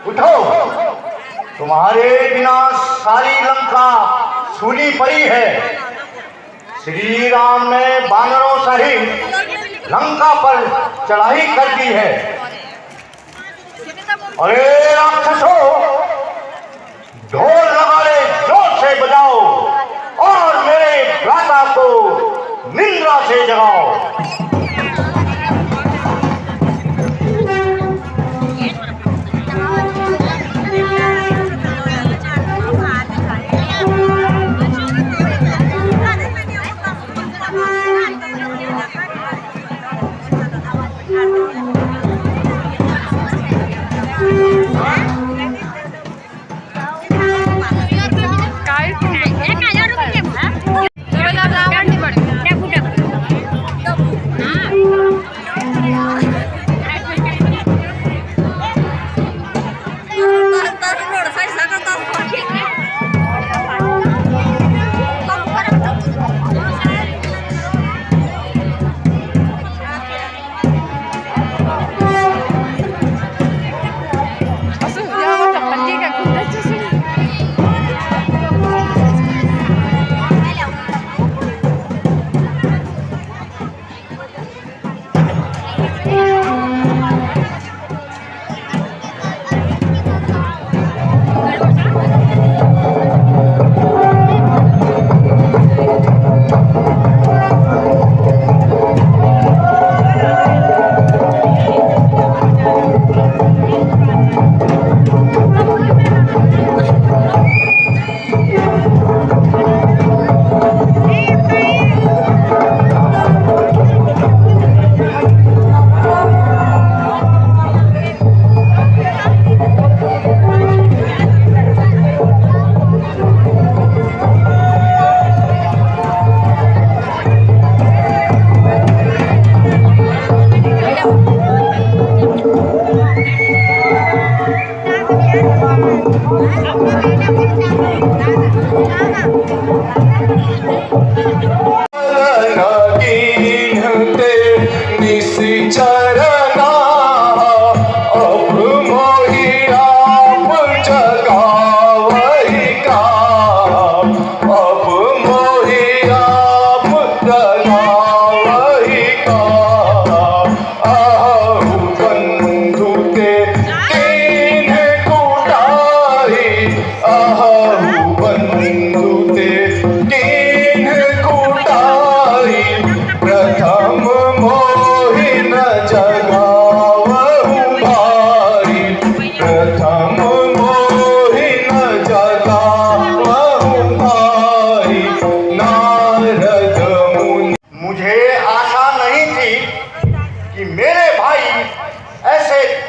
उठो, तुम्हारे बिना सारी लंका सूनी पड़ी है। श्री राम ने बानरों सहित लंका पर चढ़ाई कर दी है। अरे राक्षसों, ढोल नगाड़े जोर से बजाओ और मेरे भ्राता को निंद्रा से जगाओ।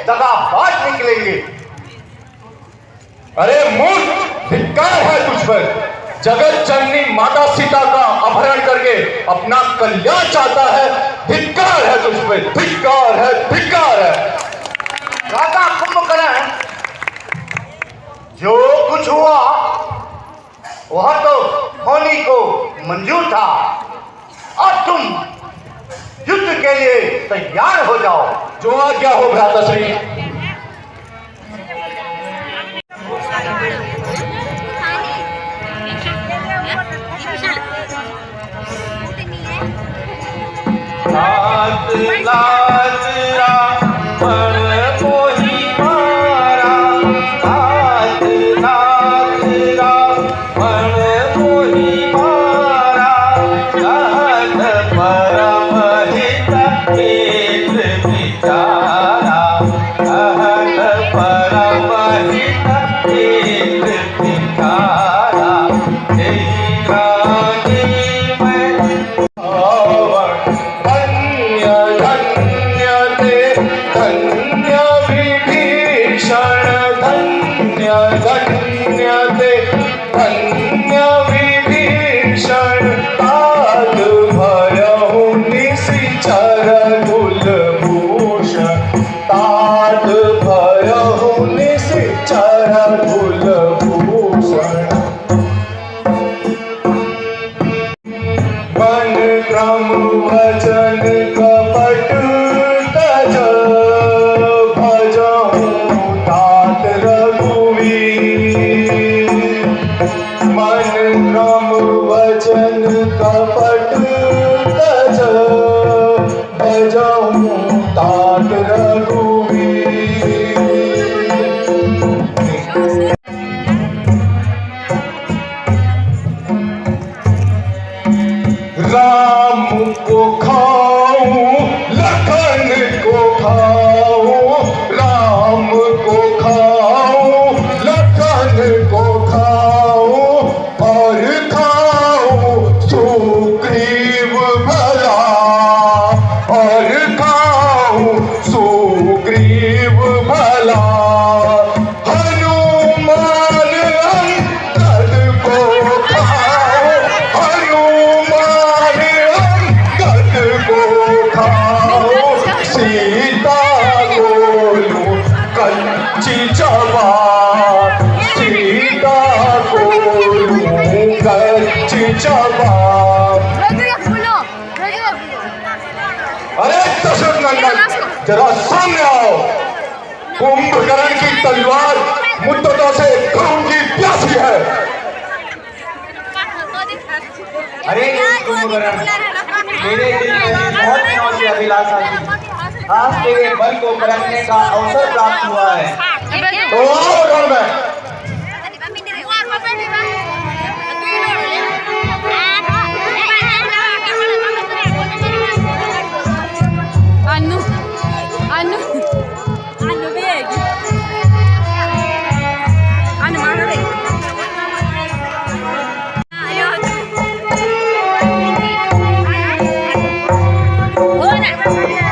दगाबाज निकलेंगे। अरे मूर्ख, धिक्कार है तुझ पर। जगत जननी माता सीता का अपहरण करके अपना कल्याण चाहता है। धिक्कार है तुझ पर, धिक्कार है, धिक्कार है। राजा कुंभकर्ण, जो कुछ हुआ वह तो होनी को मंजूर था। अब तुम युद्ध के लिए तैयार हो जाओ। जो आज्ञा हो भ्राताश्री। लात लात रावण मोहि मारा, लात लात रावण मोहि मारा, कहत परम हित एक विचारा, कहत परम हित एक विचारा। वचन कपट तज भजहु तात जवाब, सीता को दूंगा जवाब। अरे दशरथ नंदन, जरा सामने आओ। कुंभकर्ण की तलवार मुद्दतों से खून की प्यासी है। अरे कुंभकर्ण, मेरे दिल में बहुत दिनों से अभिलाषा थी, आज तेरे बल को परखने का अवसर प्राप्त हुआ है। तो आओ रण में। Anu beg. Anu mana beg? Ayo. Bola.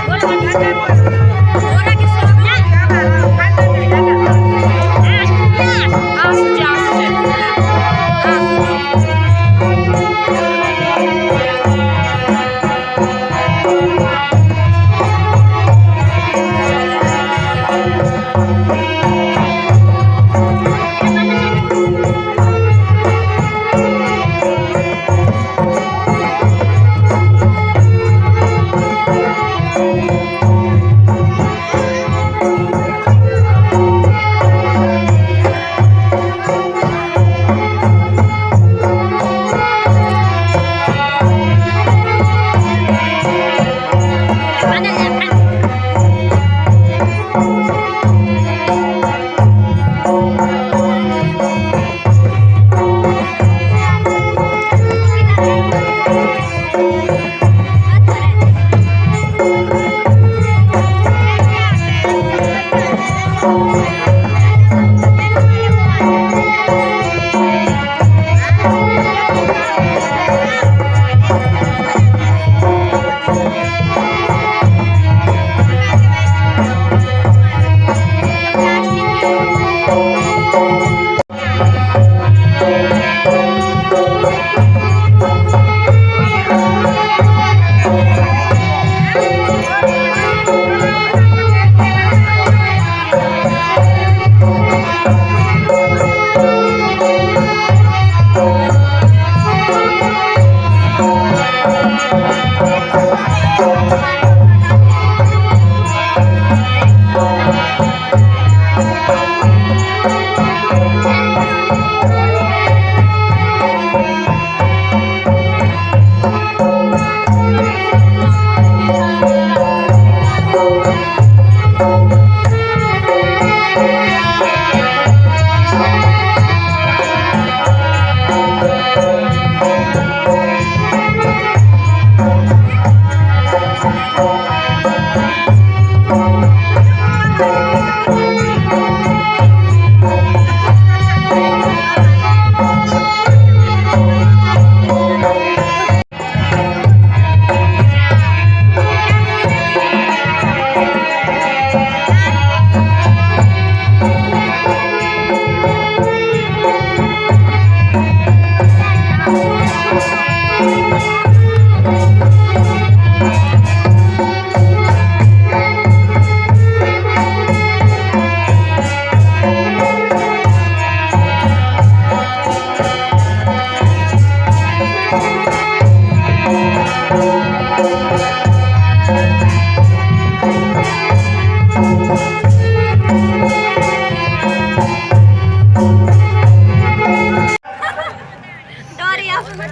Bola ke sana.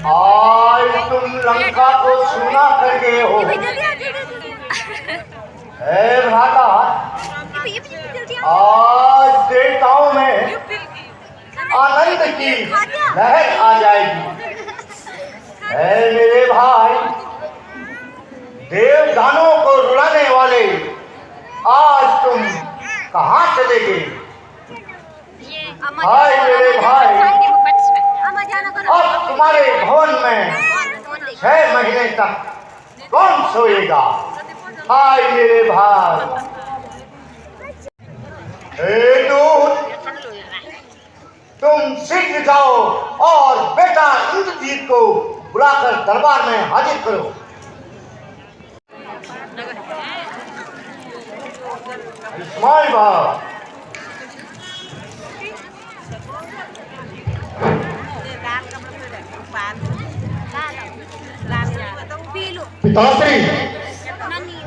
आज तुम लंका को सुना कर गए हो। हे भ्राता, आज देवताओं में आनंद की लहर आ जाएगी। हे मेरे भाई, देव दानों को रुलाने वाले, आज तुम कहाँ चले गए? हाय मेरे भाई, अब तुम्हारे भवन में 6 महीने तक कौन सोएगा? हाय मेरे भाई। हे दूत, तुम शीघ्र जाओ और बेटा इंद्रजीत को बुलाकर दरबार में हाजिर करो। इस्माइल भाई, पिताश्री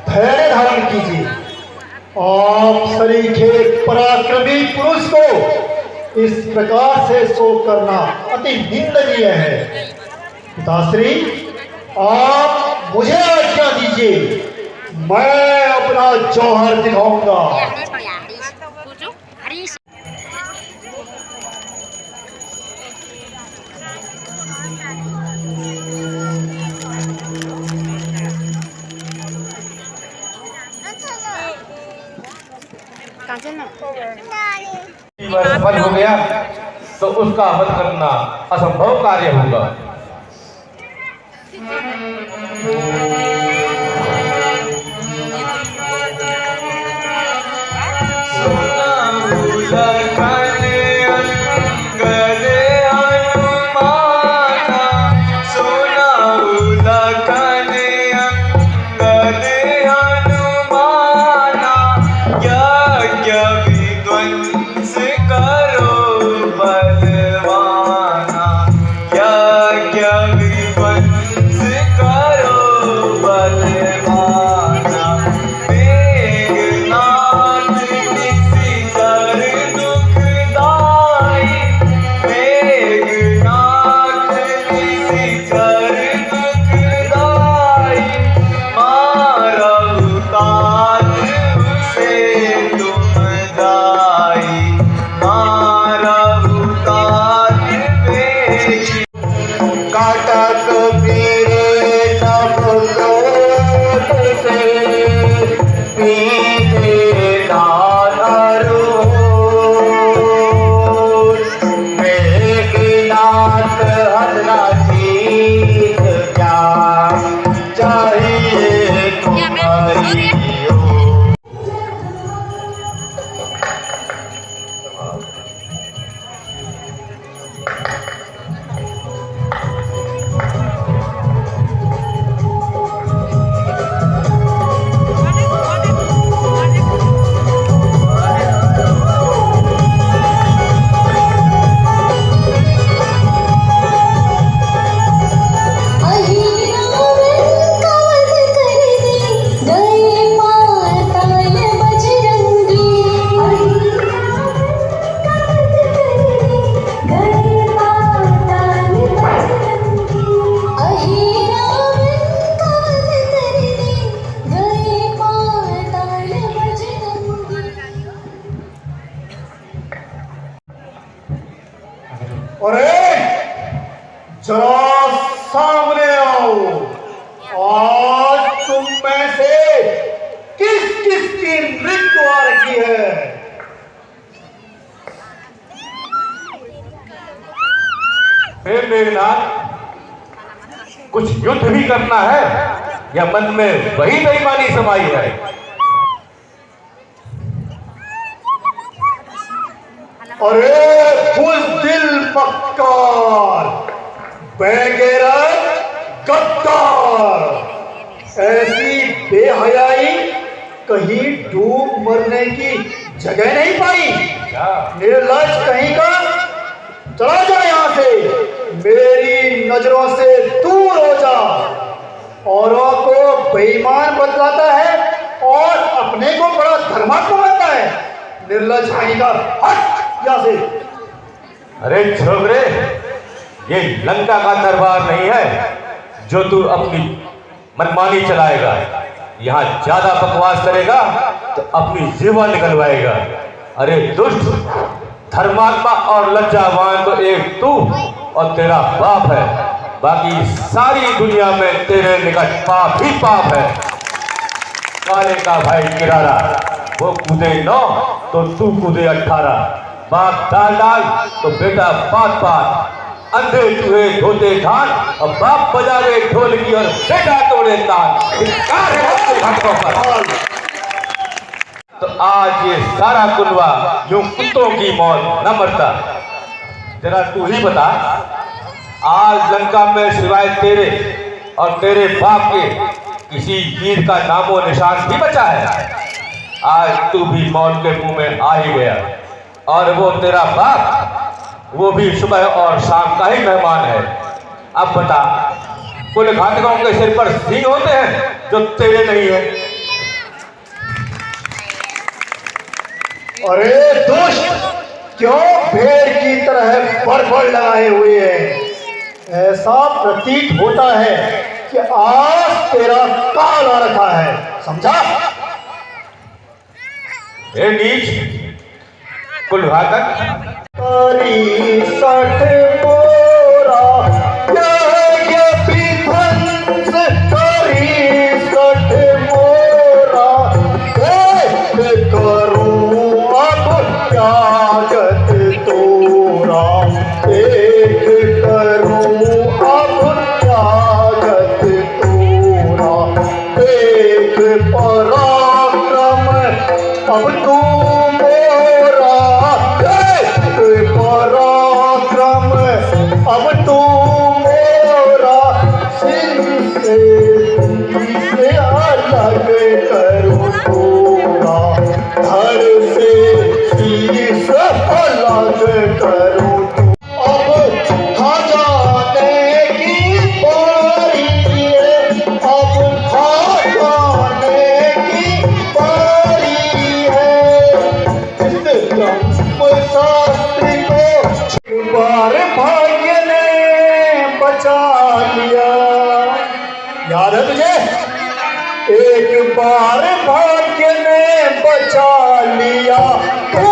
धैर्य धारण कीजिए। आप सरीखे पराक्रमी पुरुष को इस प्रकार से शोक करना अति निंदनीय है। पिताश्री, आप मुझे आज्ञा दीजिए, मैं अपना जौहर दिखाऊंगा। सफल हो गया तो उसका वध करना असंभव कार्य होगा। अरे जरा सामने आओ। आज तुम में से किस किस की मृत्यु आ रखी है? मेघनाथ, कुछ युद्ध भी करना है या मन में वही बेईमानी समाई है? अरे बुज़दिल मक्कार, बेगैरत गद्दार, ऐसी बेहयाई कहीं डूब मरने की जगह नहीं पाई। निर्लज कहीं का, चला जा यहाँ से, मेरी नजरों से दूर हो जा। औरों को बेईमान बतलाता है और अपने को बड़ा धर्मात्मा बनता है। निर्लज कहीं का, हट यहाँ से। अरे छोकरे, ये लंका का दरबार नहीं है जो तू अपनी मनमानी चलाएगा। यहाँ ज्यादा बकवास करेगा तो अपनी जीवा निकलवाएगा। अरे दुष्ट, धर्मात्मा और लज्जावान तो एक तू और तेरा बाप है, बाकी सारी दुनिया में तेरे निकट पाप ही पाप है। काले का भाई किरारा, वो कूदे 9 तो तू कूदे 18। बाप डाल डाल तो बेटा पात पात, अंधे चूहे धोते धान और बाप बजावे ढोलकी और बेटा तोड़े तान। धिक्कार है आपके घाटों पर। तो आज ये सारा कुनवा यूं कुत्तों की मौत न मरता। जरा तू ही बता, आज लंका में सिवाय तेरे और तेरे बाप के किसी वीर का नामो निशान भी बचा है? आज तू भी मौत के मुंह में आ ही गया, और वो तेरा बाप, वो भी सुबह और शाम का ही मेहमान है। अब बता, कुल घातकों के सिर पर सींग होते हैं जो तेरे नहीं है। अरे दुष्ट, क्यों भेड़ की तरह बड़बड़ लगाए हुए हैं? ऐसा प्रतीत होता है कि आज तेरा काल आ रखा है, समझा? ए नीच, कुल घातक, तारी सठ मोरा ये विध्वंस, तारी सठ मोरा एक करूं अब त्यागत तोरा, एक करूं अब त्यागत तोरा, एक पराक्रम अब तू मोरा, एक पराक्रम अब तू मोरा, सिंह से अलग करूं तोरा, धड़ से शीश अलग करूं तू। अब खजाने की बारी है, अब खजाने की बारी है, इस ब्रह्मशास्त्री को बार भाग्य ने बचा लिया। याद है तुझे? एक बार भाग्य ने बचा लिया, तू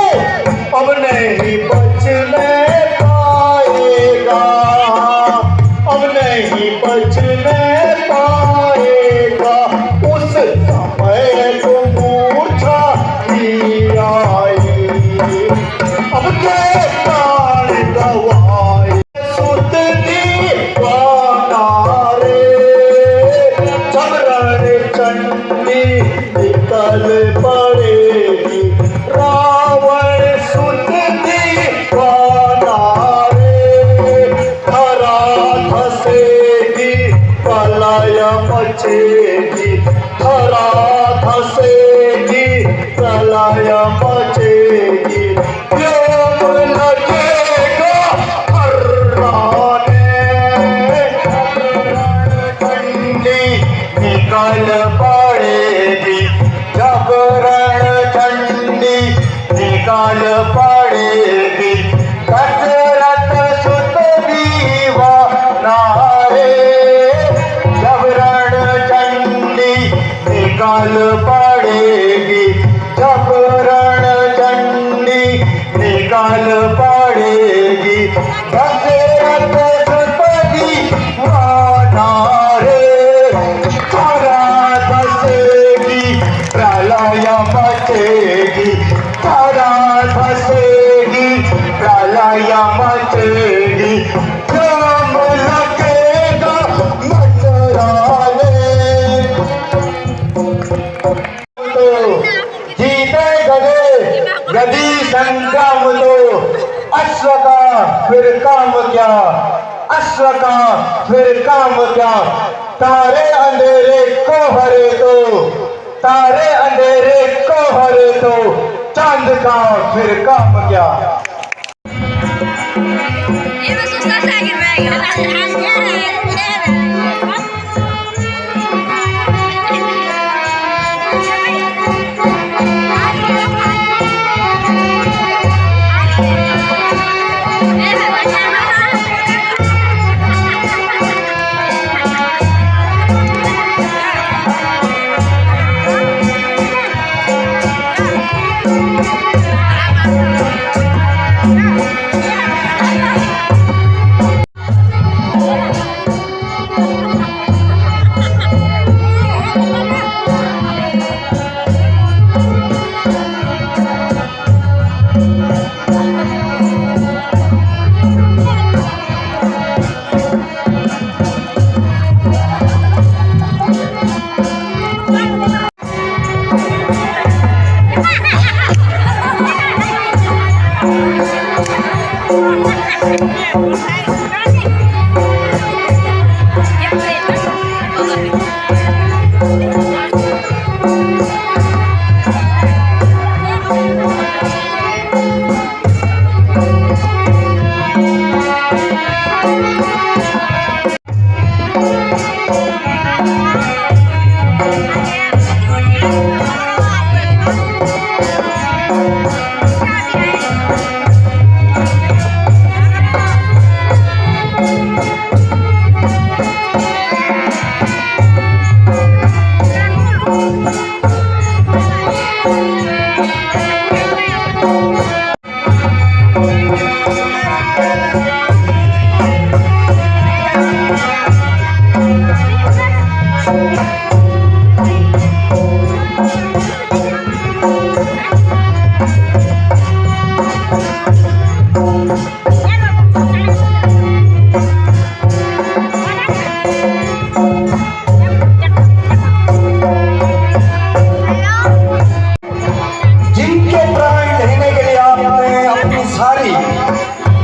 अब नहीं बचने पाएगा, अब नहीं बचने पाएगा। उस समय को मूर्छा ही आई, अब के प्राण गवाए, सुत दीवाना रे, जब रण चंडी निकल पड़ेगी, रावण सुत दीवाना रे, धरा धसेगी प्रलय मचेगी, धरा धसेगी प्रलय मचेगी, प्रेम लगेगा हर्राने, चंडी निकल पड़ेगी, जब रण चंडी निकल पड़ेगी, दशरथ सुत दीवाना रे, जब रण चंडी निकल पड़ेगी, जब रण चंडी निकल पड़ेगी, दशरथ सुत दीवाना रे, धरा धसेगी प्रलय मचेगी, धरा धसेगी प्रलय मचेगी, राम लगेगा मंडराले, तो जीते गए यदि संग्राम तो अश्व का फिर काम क्या, अश्व का फिर काम क्या, तारे अंधेरे को हरे तो, तारे अंधेरे को हरे तो, चांद का फिर काम क्या। ये मैं सोचता था कि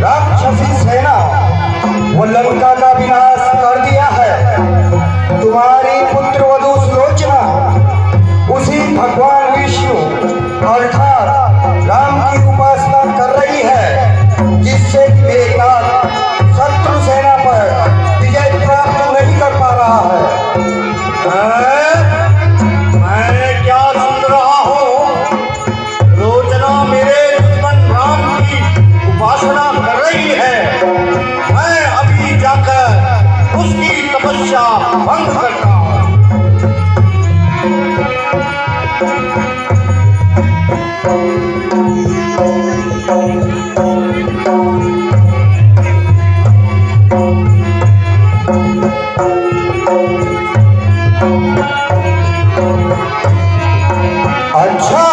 राक्षसी सेना वो लंका का विनाश कर दिया है। तुम्हारी पुत्र वधु सुलोचना उसी भगवान विष्णु अर्थात राम की उपासना कर रही है, जिससे बेकार शत्रु सेना पर विजय प्राप्त नहीं कर पा रहा है। मैं क्या सुन रहा हूँ? लोचना मेरे दुश्मन राम की उपासना कर रही है। मैं अभी जाकर उसकी तपस्या भंग करता हूँ। अच्छा,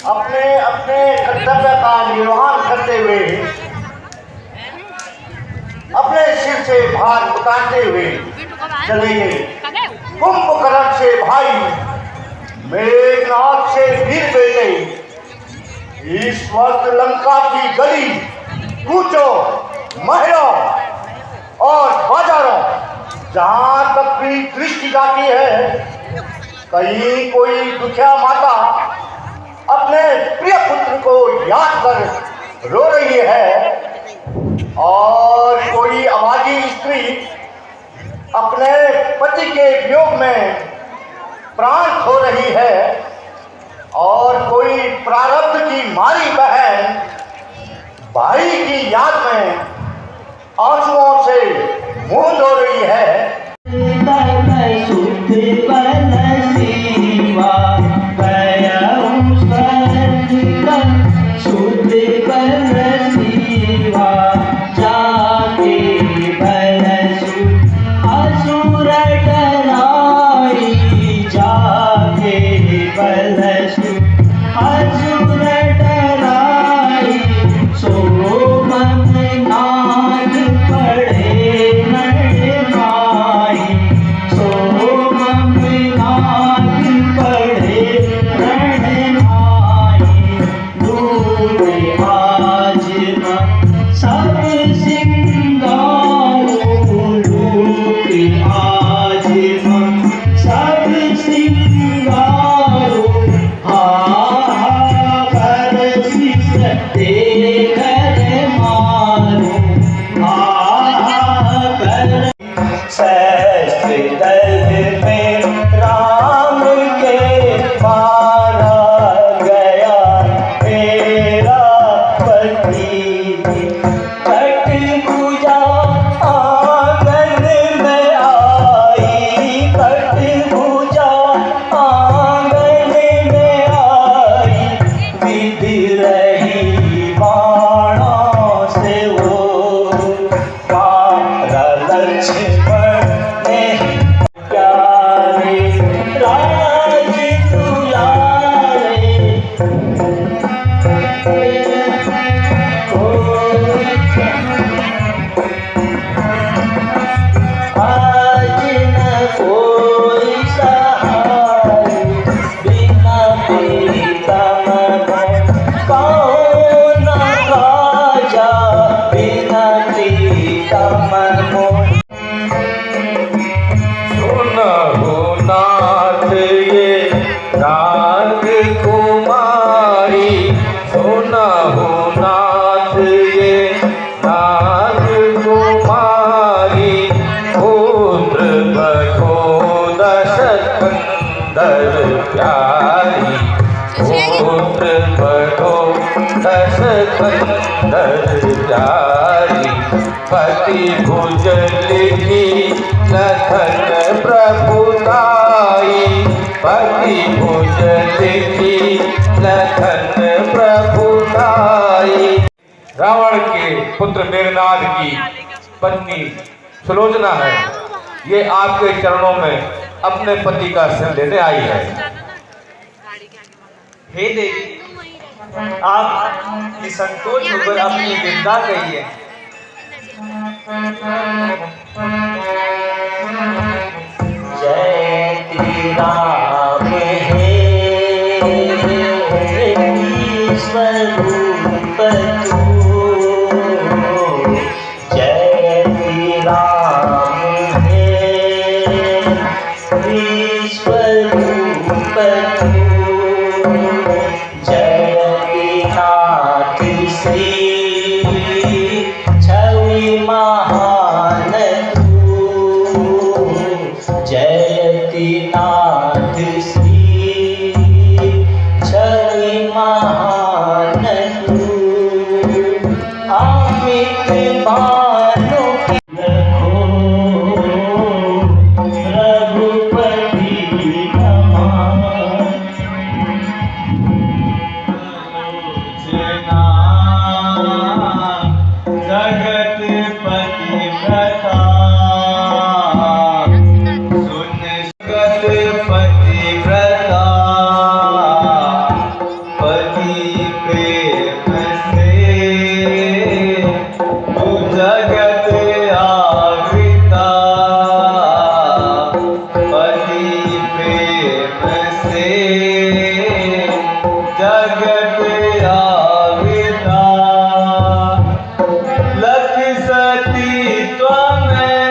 अपने अपने कर्तव्य का निर्वहन करते हुए, अपने सिर से भार उतारते हुए चले गए। कुंभकर्ण से भाई, मेघनाथ से वीर बेटे इस वक्त लंका की गली कूचों, महलों और बाजारों जहां तक भी दृष्टि जाती है, कहीं कोई दुखिया माता अपने प्रिय पुत्र को याद कर रो रही है और कोई अभागी स्त्री अपने पति के वियोग में प्राण खो रही है और कोई प्रारब्ध की मारी बहन भाई की याद में आंसुओं से मुंह धो रही है। अंदर जाई, पति भुज लिखी लखन प्रभु लाई, पति भुज लिखी लखन प्रभु लाई। रावण के पुत्र मेघनाद की पत्नी सुलोचना है, ये आपके चरणों में अपने पति का सिर लेने आई है। हे देवी, आप निसंकोच होकर अपनी विदा कहिए। जय राम हे स्वरूप जय राम हे स्वरूप जय नाथ श्री छवि महान जयति नाथ श्री छवि महान अमित भानु रघुपति जगतपति प्रताप पति प्रताप पति प्रेम से तू जगत आवृता, पति प्रेम से जगत आवृता। लख सती त्वमें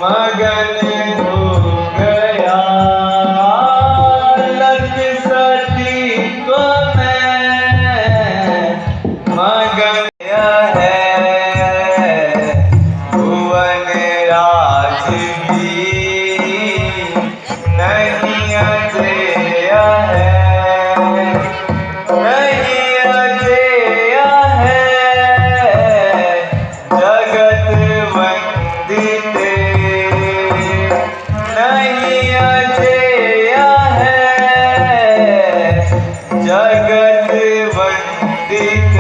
मगन हो गया, लख सती त्वमें मगन है। भुवन राज भी नहीं अजय है, नहीं अजय है। जगत वंदित नहीं अजय है, जगत वंदित।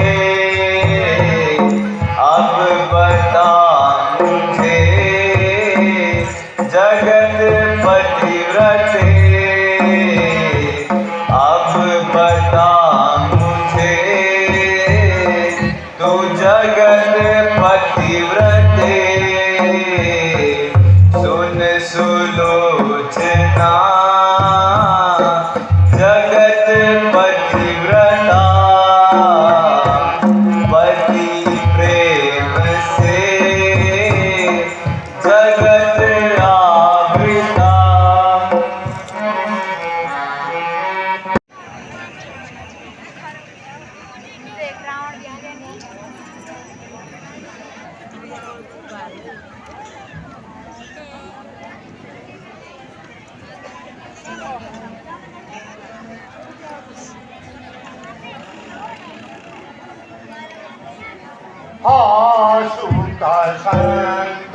अब बता मुझे जगत पतिव्रत, अब बता मुझे तू जगत पतिव्रत। सुन सुलोचना जगत पतिव्रता, पति प्रेम से जगत आवृता। देख रावण भी आ गया नहीं। आशुत संत